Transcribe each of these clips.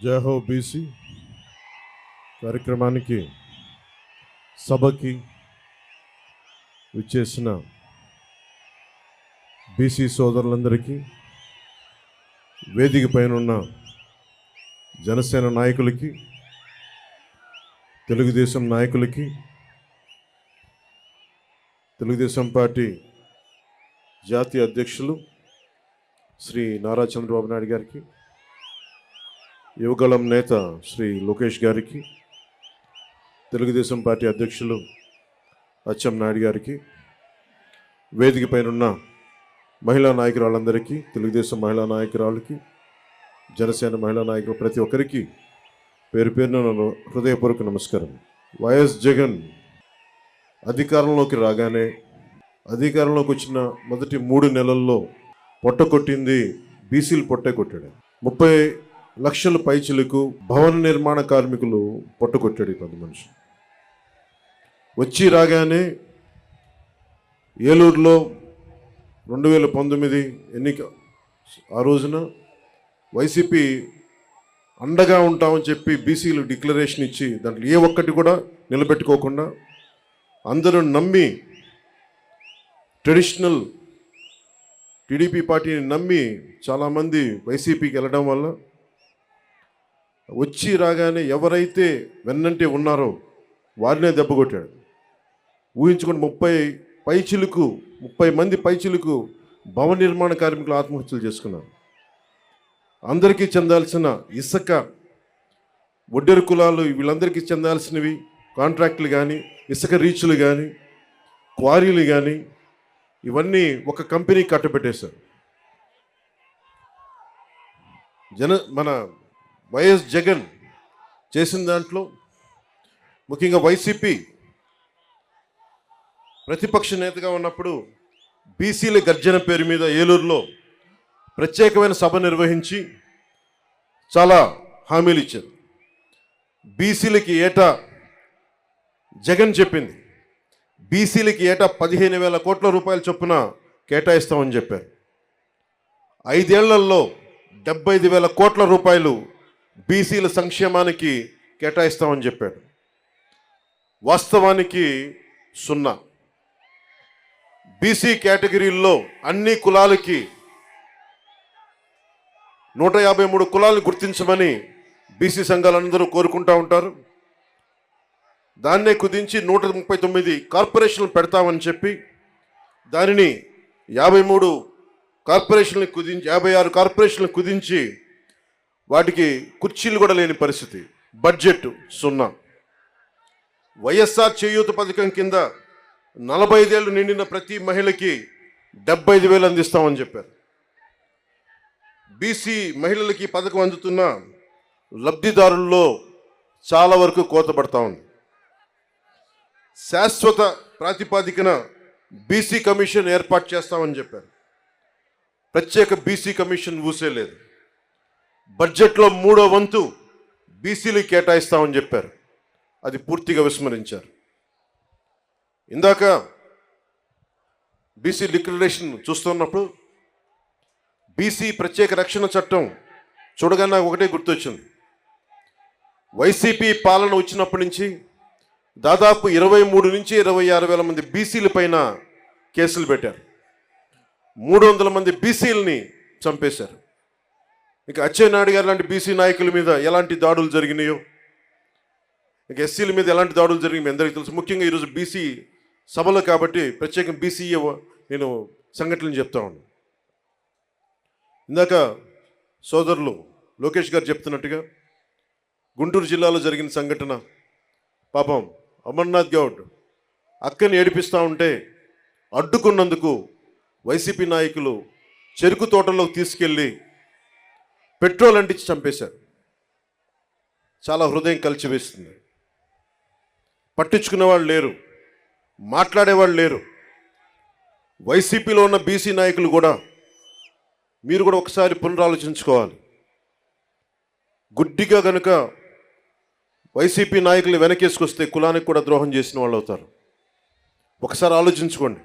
జయహో BC కార్యక్రమానికి సభకి విచ్చేసిన బీసీ సోదరులందరికీ, వేదిక పైన ఉన్న జనసేన నాయకులకి, తెలుగుదేశం నాయకులకి, తెలుగుదేశం పార్టీ జాతీయ అధ్యక్షులు శ్రీ నారా చంద్రబాబు నాయుడు గారికి, యువగళం నేత శ్రీ లోకేష్ గారికి, తెలుగుదేశం పార్టీ అధ్యక్షులు అచ్చెం నాయుడు గారికి, వేదిక పైన ఉన్న మహిళా నాయకురాళ్ళందరికీ, తెలుగుదేశం మహిళా నాయకురాళ్ళకి, జనసేన మహిళా నాయకులు ప్రతి ఒక్కరికి పేరు పేరున హృదయపూర్వక నమస్కారం. వైఎస్ జగన్ అధికారంలోకి రాగానే, అధికారంలోకి వచ్చిన మొదటి 3 నెలల్లో పొట్ట కొట్టింది బీసీలు పొట్టే కొట్టాడు. 30 లక్షల పైచిలకు భవన నిర్మాణ కార్మికులు పొట్టకొట్టాడు ఈ 10 మనిషి. వచ్చి రాగానే ఏలూరులో 2019 ఎన్నిక ఆ రోజున వైసీపీ అండగా ఉంటామని చెప్పి బీసీలు డిక్లరేషన్ ఇచ్చి దాంట్లో ఏ ఒక్కటి కూడా నిలబెట్టుకోకుండా అందరూ నమ్మి, ట్రెడిషనల్ టీడీపీ పార్టీని నమ్మి చాలామంది వైసీపీకి వెళ్ళడం వల్ల వచ్చి రాగానే ఎవరైతే వెన్నంటే ఉన్నారో వారినే దెబ్బకొట్టాడు. ఊహించుకుని 30 మంది పైచిలకు భవన నిర్మాణ కార్మికులు ఆత్మహత్యలు చేసుకున్నారు. అందరికీ చెందాల్సిన ఇసుక, ఒడ్డెరు కులాలు, వీళ్ళందరికీ చెందాల్సినవి కాంట్రాక్టులు కానీ, ఇసుక రీచ్లు కానీ, క్వారీలు కానీ, ఇవన్నీ ఒక కంపెనీ కట్టబెట్టేశారు. మన వైఎస్ జగన్ చేసిన దాంట్లో ముఖ్యంగా వైసీపీ ప్రతిపక్ష నేతగా ఉన్నప్పుడు బీసీల గర్జన పేరు మీద ఏలూరులో ప్రత్యేకమైన సభ నిర్వహించి చాలా హామీలు ఇచ్చారు. బీసీలకి ఏటా జగన్ చెప్పింది, బీసీలకి ఏటా 15,000 కోట్ల రూపాయల చొప్పున కేటాయిస్తామని చెప్పారు. 5 ఏళ్లలో 75,000 కోట్ల రూపాయలు బీసీల సంక్షేమానికి కేటాయిస్తామని చెప్పాడు. వాస్తవానికి 0. బీసీ కేటగిరీల్లో అన్ని కులాలకి 153 కులాలను గుర్తించమని బీసీ సంఘాలందరూ కోరుకుంటూ ఉంటారు. దాన్నే కుదించి 139 కార్పొరేషన్లు పెడతామని చెప్పి దానిని 53 కార్పొరేషన్లు కుదించి 56 కార్పొరేషన్లు కుదించి వాటికి కుర్చీలు కూడా లేని పరిస్థితి. బడ్జెట్ 0. వైఎస్ఆర్ చేయూత పథకం కింద 45 ఏళ్ళు నిండిన ప్రతి మహిళకి 75,000 అందిస్తామని చెప్పారు. బీసీ మహిళలకి పథకం అందుతున్న లబ్ధిదారుల్లో చాలా వరకు కోత పడతా ఉంది. శాశ్వత ప్రాతిపాదికన బీసీ కమిషన్ ఏర్పాటు చేస్తామని చెప్పారు. ప్రత్యేక బీసీ కమిషన్ ఊసేలేదు. బడ్జెట్లో 3వ వంతు బీసీలు కేటాయిస్తామని చెప్పారు. అది పూర్తిగా విస్మరించారు. ఇందాక బీసీ డిక్లరేషన్ చూస్తున్నప్పుడు బీసీ ప్రత్యేక రక్షణ చట్టం చూడగానే నాకు ఒకటే గుర్తొచ్చింది. వైసీపీ పాలన వచ్చినప్పటి నుంచి దాదాపు 23 నుంచి 26 వేల మంది బీసీల పైన కేసులు పెట్టారు. 300 మంది బీసీలని చంపేశారు. ఇక అచ్చెన్నాయుడు గారు లాంటి బీసీ నాయకుల మీద ఎలాంటి దాడులు జరిగినాయో, ఇక ఎస్సీల మీద ఎలాంటి దాడులు జరిగినాయో మీ అందరికీ తెలుసు. ముఖ్యంగా ఈరోజు బీసీ సభలో కాబట్టి ప్రత్యేకంగా బీసీ నేను సంఘటనలు చెప్తా ఉన్నాను. ఇందాక సోదరులు లోకేష్ గారు చెప్తున్నట్టుగా గుంటూరు జిల్లాలో జరిగిన సంఘటన, పాపం అమర్నాథ్ గౌడ్ అక్కని ఏడిపిస్తూ ఉంటే అడ్డుకున్నందుకు వైసీపీ నాయకులు చెరుకు తోటలోకి తీసుకెళ్ళి పెట్రోల్ అంటించి చంపేశారు. చాలా హృదయం కలిచివేస్తుంది. పట్టించుకునేవాళ్ళు లేరు, మాట్లాడేవాళ్ళు లేరు. వైసీపీలో ఉన్న బీసీ నాయకులు కూడా మీరు కూడా ఒకసారి పునరాలోచించుకోవాలి. గుడ్డిగా కనుక వైసీపీ నాయకులు వెనకేసుకొస్తే కులానికి కూడా ద్రోహం చేసిన వాళ్ళు అవుతారు. ఒకసారి ఆలోచించుకోండి.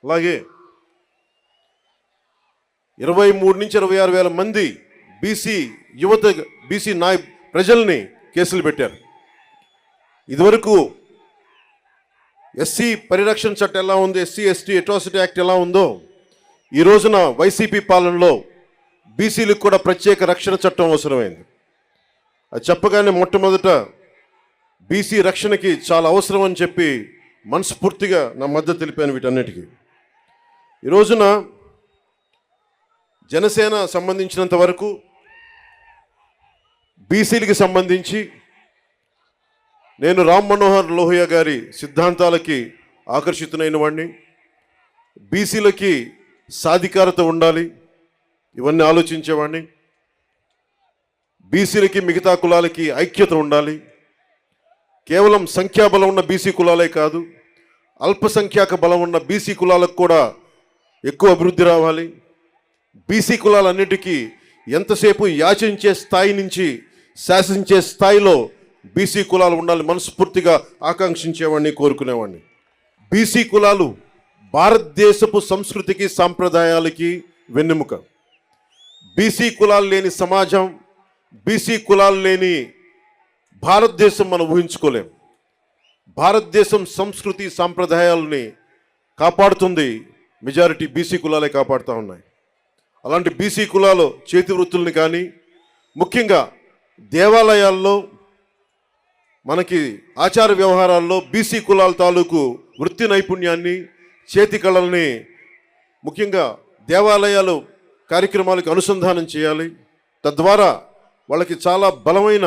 అలాగే 23 నుంచి 26 వేల మంది బీసీ యువత బీసీ ప్రజల్ని కేసులు పెట్టారు. ఇదివరకు ఎస్సీ పరిరక్షణ చట్టం ఎలా ఉంది, ఎస్సీ ఎస్టీ అట్రాసిటీ యాక్ట్ ఎలా ఉందో, ఈ రోజున వైసీపీ పాలనలో బీసీలకు కూడా ప్రత్యేక రక్షణ చట్టం అవసరమైంది. అది చెప్పగానే మొట్టమొదట బీసీ రక్షణకి చాలా అవసరం అని చెప్పి మనస్ఫూర్తిగా నా మద్దతు తెలిపాను వీటన్నిటికీ. ఈ రోజున జనసేన సంబంధించినంత వరకు బీసీలకి సంబంధించి నేను రామ్ మనోహర్ లోహియా గారి సిద్ధాంతాలకి ఆకర్షితునైన వాడిని. బీసీలకి సాధికారత ఉండాలి, ఇవన్నీ ఆలోచించేవాడిని. బీసీలకి మిగతా కులాలకి ఐక్యత ఉండాలి. కేవలం సంఖ్యాబలం ఉన్న బీసీ కులాలే కాదు, అల్పసంఖ్యాక బలం ఉన్న బీసీ కులాలకు కూడా ఎక్కువ అభివృద్ధి రావాలి. బీసీ కులాలన్నిటికీ ఎంతసేపు యాచించే స్థాయి నుంచి శాసించే స్థాయిలో బీసీ కులాలు ఉండాలి మనస్ఫూర్తిగా ఆకాంక్షించేవాడిని, కోరుకునేవాడిని. బీసీ కులాలు భారతదేశపు సంస్కృతికి సాంప్రదాయాలకి వెన్నెముక. బీసీ కులాలు లేని సమాజం, బీసీ కులాలు లేని భారతదేశం మనం ఊహించుకోలేం. భారతదేశం సంస్కృతి సాంప్రదాయాలని కాపాడుతుంది మెజారిటీ బీసీ కులాలే కాపాడుతూ ఉన్నాయి. అలాంటి బీసీ కులాలు చేతి వృత్తుల్ని కానీ, ముఖ్యంగా దేవాలయాల్లో మనకి ఆచార వ్యవహారాల్లో బీసీ కులాల తాలూకు వృత్తి నైపుణ్యాన్ని, చేతి కళల్ని ముఖ్యంగా దేవాలయాలు కార్యక్రమాలకు అనుసంధానం చేయాలి. తద్వారా వాళ్ళకి చాలా బలమైన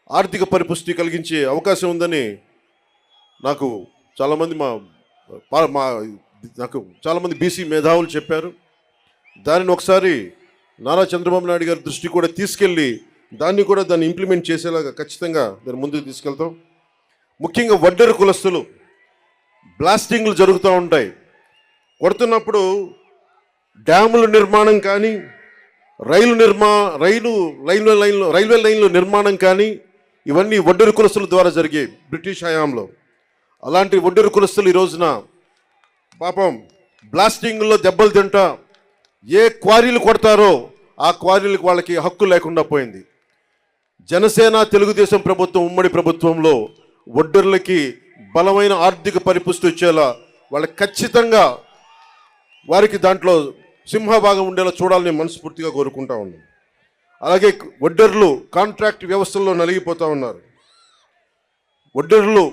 ఆర్థిక పరిపుష్టి కలిగించే అవకాశం ఉందని నాకు చాలామంది బీసీ మేధావులు చెప్పారు. దానిని ఒకసారి నారా చంద్రబాబు నాయుడు గారి దృష్టి కూడా తీసుకెళ్ళి దాన్ని ఇంప్లిమెంట్ చేసేలాగా ఖచ్చితంగా దాన్ని ముందుకు తీసుకెళ్తాం. ముఖ్యంగా వడ్డెర కులస్తులు బ్లాస్టింగ్లు జరుగుతూ ఉంటాయి. కొడుతున్నప్పుడు డ్యాముల నిర్మాణం కానీ, రైల్వే లైన్లు నిర్మాణం కానీ ఇవన్నీ వడ్డెర కులస్తుల ద్వారా జరిగాయి బ్రిటిష్ హయాంలో. అలాంటి వడ్డెర కులస్తులు ఈ రోజున పాపం బ్లాస్టింగ్లో దెబ్బలు తింటా ఏ క్వారీలు కొడతారో ఆ క్వారీలకు వాళ్ళకి హక్కు లేకుండా పోయింది. జనసేన తెలుగుదేశం ప్రభుత్వం ఉమ్మడి ప్రభుత్వంలో వడ్డెర్లకి బలమైన ఆర్థిక పరిపుష్టి వచ్చేలా వాళ్ళకి ఖచ్చితంగా వారికి దాంట్లో సింహభాగం ఉండేలా చూడాలని మనస్ఫూర్తిగా కోరుకుంటా ఉన్నాం. అలాగే వడ్డెర్లు కాంట్రాక్ట్ వ్యవస్థల్లో నలిగిపోతూ ఉన్నారు. వడ్డెర్లు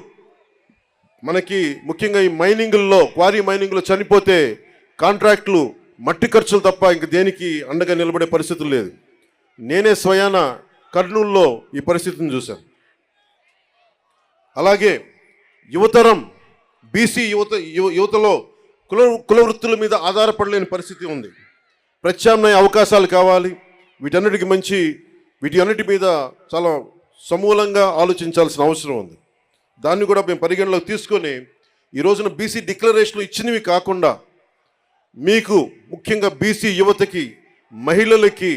మనకి ముఖ్యంగా ఈ క్వారీ మైనింగ్లో చనిపోతే కాంట్రాక్టులు మట్టి ఖర్చులు తప్ప ఇంక దేనికి అండగా నిలబడే పరిస్థితులు లేదు. నేనే స్వయాన కర్నూలులో ఈ పరిస్థితిని చూశాను. అలాగే యువతరం బీసీ యువతలో కుల వృత్తుల మీద ఆధారపడలేని పరిస్థితి ఉంది. ప్రత్యామ్నాయ అవకాశాలు కావాలి. వీటన్నిటి మీద చాలా సమూలంగా ఆలోచించాల్సిన అవసరం ఉంది. దాన్ని కూడా మేము పరిగణలోకి తీసుకొని ఈ రోజున బీసీ డిక్లరేషన్లు ఇచ్చినవి కాకుండా మీకు ముఖ్యంగా బీసీ యువతకి, మహిళలకి,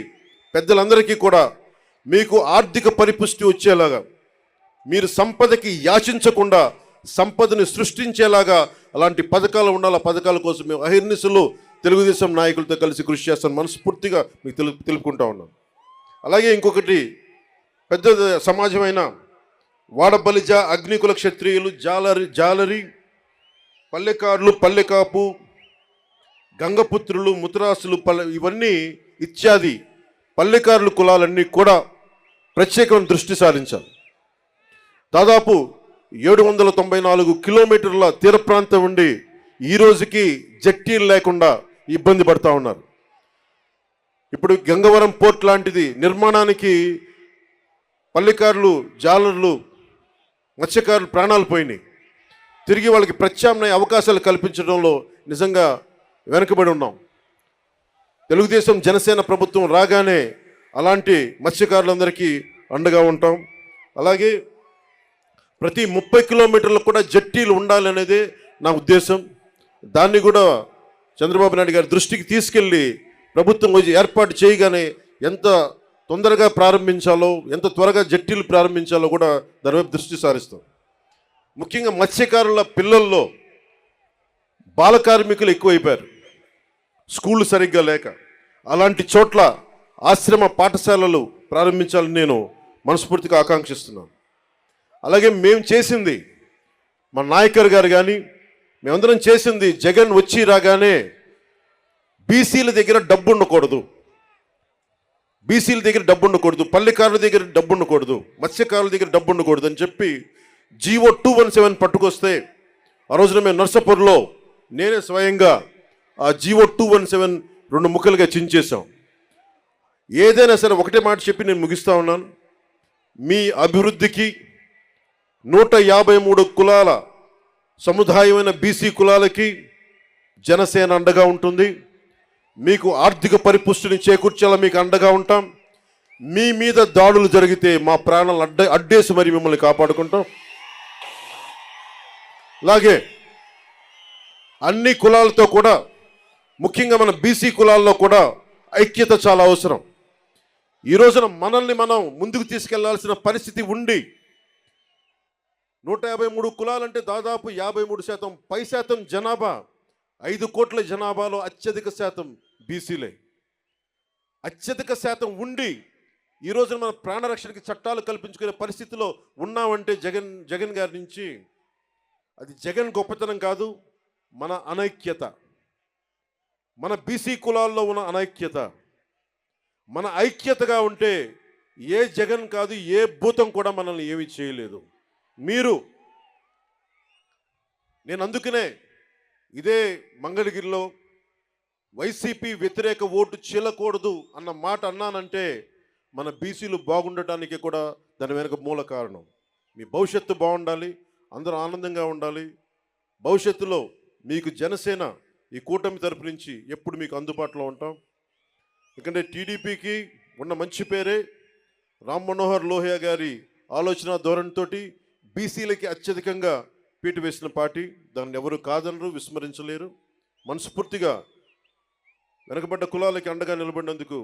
పెద్దలందరికీ కూడా మీకు ఆర్థిక పరిపుష్టి వచ్చేలాగా, మీరు సంపదకి యాచించకుండా సంపదని సృష్టించేలాగా అలాంటి పథకాలు ఉండాలి. ఆ పథకాల కోసం మేము అహిర్నిశలు తెలుగుదేశం నాయకులతో కలిసి కృషి చేస్తాను మనస్ఫూర్తిగా మీకు తెలుపుకుంటా ఉన్నాను. అలాగే ఇంకొకటి పెద్ద సమాజమైన వాడబలిజ, అగ్నికుల క్షత్రియులు, జాలరి, పల్లెకారులు, పల్లెకాపు, గంగపుత్రులు, ముతరాసులు, ఇవన్నీ ఇత్యాది పల్లెకారుల కులాలన్నీ కూడా ప్రత్యేకమైన దృష్టి సారించాలి. దాదాపు 794 కిలోమీటర్ల తీర ప్రాంతం ఉండి ఈ రోజుకి జట్టీలు లేకుండా ఇబ్బంది పడతా ఉన్నారు. ఇప్పుడు గంగవరం పోర్ట్ లాంటిది నిర్మాణానికి పల్లెకారులు, జాలర్లు, మత్స్యకారులు ప్రాణాలు పోయినాయి. తిరిగి వాళ్ళకి ప్రత్యామ్నాయ అవకాశాలు కల్పించడంలో నిజంగా వెనుకబడి ఉన్నాం. తెలుగుదేశం జనసేన ప్రభుత్వం రాగానే అలాంటి మత్స్యకారులందరికీ అండగా ఉంటాం. అలాగే ప్రతి 30 కిలోమీటర్లకు కూడా జట్టీలు ఉండాలనేదే నా ఉద్దేశం. దాన్ని కూడా చంద్రబాబు నాయుడు గారి దృష్టికి తీసుకెళ్ళి ప్రభుత్వం ఏర్పాటు చేయగానే ఎంత తొందరగా ప్రారంభించాలో, ఎంత త్వరగా జట్టీలు ప్రారంభించాలో కూడా దాని వైపు దృష్టి సారిస్తాం. ముఖ్యంగా మత్స్యకారుల పిల్లల్లో బాల కార్మికులు ఎక్కువైపోయారు, స్కూళ్ళు సరిగ్గా లేక. అలాంటి చోట్ల ఆశ్రమ పాఠశాలలు ప్రారంభించాలని నేను మనస్ఫూర్తిగా ఆకాంక్షిస్తున్నాను. అలాగే మేము చేసింది, మా నాయకర్ గారు కానీ మేమందరం చేసింది, జగన్ వచ్చి రాగానే బీసీల దగ్గర డబ్బు ఉండకూడదు, బీసీల దగ్గర డబ్బు ఉండకూడదు, పల్లెకారుల దగ్గర డబ్బు ఉండకూడదు, మత్స్యకారుల దగ్గర డబ్బు ఉండకూడదు అని చెప్పి జీవో 217 పట్టుకొస్తే ఆ రోజున మేము నర్సాపూర్లో నేనే స్వయంగా ఆ జీవో 217 2 ముక్కలుగా చించేశాం. ఏదైనా సరే ఒకటే మాట చెప్పి నేను ముగిస్తా ఉన్నాను. మీ అభివృద్ధికి 153 కులాల సముదాయమైన బీసీ కులాలకి జనసేన అండగా ఉంటుంది. మీకు ఆర్థిక పరిపుష్టిని చేకూర్చేలా మీకు అండగా ఉంటాం. మీ మీద దాడులు జరిగితే మా ప్రాణాలు అడ్డేసి మరి మిమ్మల్ని కాపాడుకుంటాం. అలాగే అన్ని కులాలతో కూడా, ముఖ్యంగా మన బీసీ కులాల్లో కూడా ఐక్యత చాలా అవసరం. ఈ రోజున మనల్ని మనం ముందుకు తీసుకెళ్లాల్సిన పరిస్థితి ఉండి 153 కులాలంటే దాదాపు 53% పై శాతం జనాభా, 5 కోట్ల జనాభాలో అత్యధిక శాతం బీసీలే. అత్యధిక శాతం ఉండి ఈ రోజున మన ప్రాణరక్షణకి చట్టాలు కల్పించుకునే పరిస్థితిలో ఉన్నామంటే జగన్ గారి నుంచి అది జగన్ గొప్పతనం కాదు, మన అనైక్యత, మన బీసీ కులాల్లో ఉన్న అనైక్యత. మన ఐక్యతగా ఉంటే ఏ జగన్ కాదు, ఏ భూతం కూడా మనల్ని ఏమీ చేయలేదు. నేను అందుకనే ఇదే మంగళగిరిలో వైసీపీ వ్యతిరేక ఓటు చీలకూడదు అన్న మాట అన్నానంటే మన బీసీలు బాగుండటానికి కూడా దాని వెనుక మూల కారణం. మీ భవిష్యత్తు బాగుండాలి, అందరూ ఆనందంగా ఉండాలి. భవిష్యత్తులో మీకు జనసేన ఈ కూటమి తరపు నుంచి ఎప్పుడు మీకు అందుబాటులో ఉంటాం. ఎందుకంటే టీడీపీకి ఉన్న మంచి పేరే రామ్ మనోహర్ లోహియా గారి ఆలోచన ధోరణితోటి బీసీలకి అత్యధికంగా పీటు వేసిన పార్టీ. దాన్ని ఎవరు కాదనరు, విస్మరించలేరు. మనస్ఫూర్తిగా వెనకబడ్డ కులాలకి అండగా నిలబడినందుకు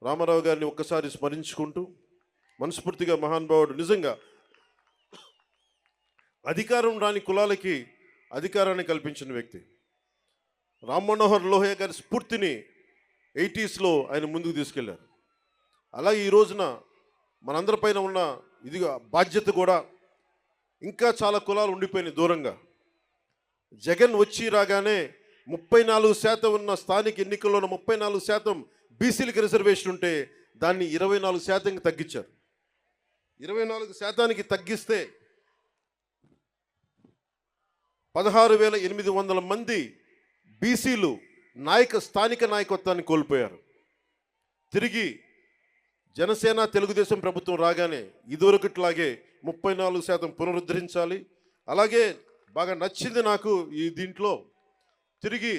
రామారావు గారిని ఒక్కసారి స్మరించుకుంటూ, మనస్ఫూర్తిగా మహానుభావుడు, నిజంగా అధికారం రాని కులాలకి అధికారాన్ని కల్పించిన వ్యక్తి. రామ్ మనోహర్ లోహియా గారి స్ఫూర్తిని 80s ఆయన ముందుకు తీసుకెళ్లారు. అలాగే ఈ రోజున మనందరిపైన ఉన్న ఇదిగా బాధ్యత కూడా ఇంకా చాలా కులాలు ఉండిపోయినాయి దూరంగా. జగన్ వచ్చి రాగానే 34% ఉన్న స్థానిక ఎన్నికల్లోన 34% బీసీలకు రిజర్వేషన్ ఉంటే దాన్ని 24% తగ్గించారు. 24% తగ్గిస్తే 16,800 మంది బీసీలు స్థానిక నాయకత్వాన్ని కోల్పోయారు. తిరిగి జనసేన తెలుగుదేశం ప్రభుత్వం రాగానే ఇదివరకట్లాగే 34% పునరుద్ధరించాలి. అలాగే బాగా నచ్చింది నాకు ఈ దీంట్లో, తిరిగి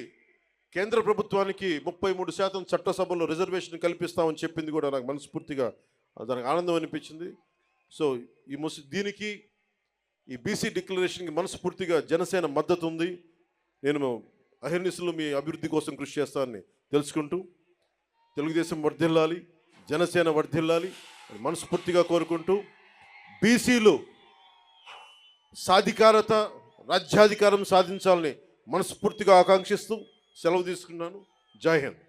కేంద్ర ప్రభుత్వానికి 33% చట్టసభలో రిజర్వేషన్ కల్పిస్తామని చెప్పింది కూడా నాకు మనస్ఫూర్తిగా దానికి ఆనందం అనిపించింది. సో దీనికి ఈ బీసీ డిక్లరేషన్కి మనస్ఫూర్తిగా జనసేన మద్దతు ఉంది. నేను అహర్నిశలు మీ అభివృద్ధి కోసం కృషి చేస్తానని తెలుసుకుంటూ, తెలుగుదేశం వర్ధిల్లాలి, జనసేన వర్ధిల్లాలి మనస్ఫూర్తిగా కోరుకుంటూ, బీసీలు సాధికారత, రాజ్యాధికారం సాధించాలని మనస్ఫూర్తిగా ఆకాంక్షిస్తూ సెలవు తీసుకున్నాను. జై హింద్.